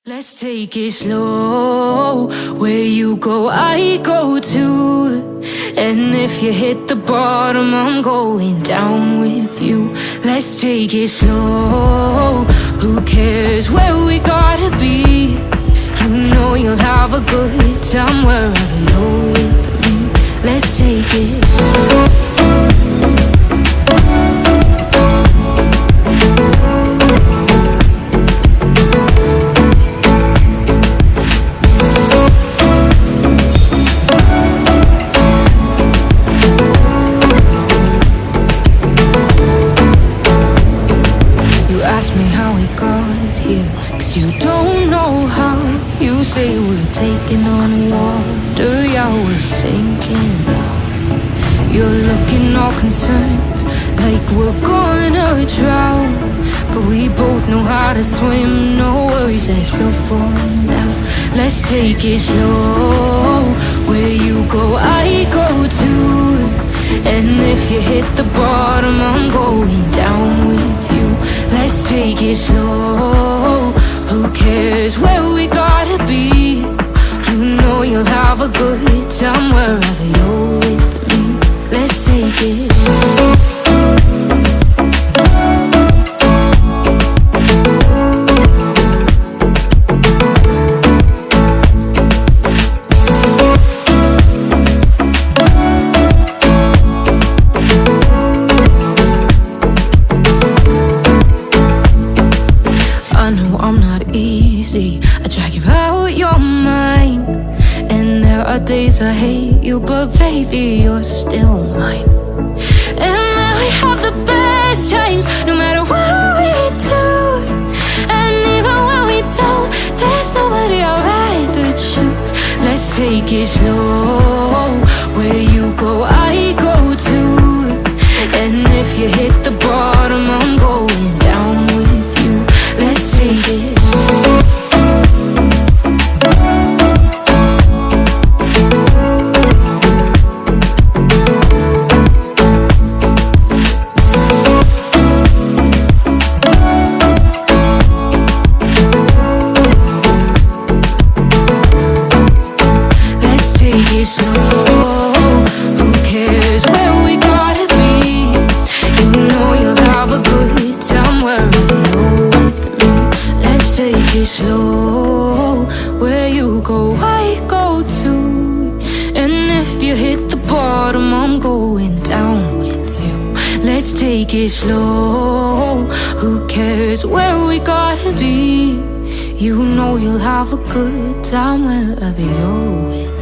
Let's take it slow. Where you go, I go too. And if you hit the bottom, I'm going down with you. Let's take it slow. Who cares where we gotta be? You know you'll have a good time wherever you're with me. Let's take it slow. You don't know how. You say we're taking on water, yeah, we're sinking. You're looking all concerned, like we're gonna drown. But we both know how to swim, no worries, let's flow for now. Let's take it slow. Where you go, I go too. And if you hit the bottom, I'm going down with you. Let's take it slow. Who cares where we gotta be? You know you'll have a good time wherever you're with me. Let's take it slow. I drag you out your mind. And there are days I hate you, but baby, you're still mine. And now we have the best times, no matter what we do. And even when we don't, there's nobody I'd rather choose. Let's take it slow. Where you go, I go too. And if you hit the bottom, I'm going down with you. Let's take it slow. Who cares where we gotta be? You know you'll have a good time wherever you're with me. Let's take it slow. Where you go, I go too. And if you hit the bottom, I'm going down with you. Let's take it slow. Who cares where we gotta be? You know you'll have a good time wherever you're with me.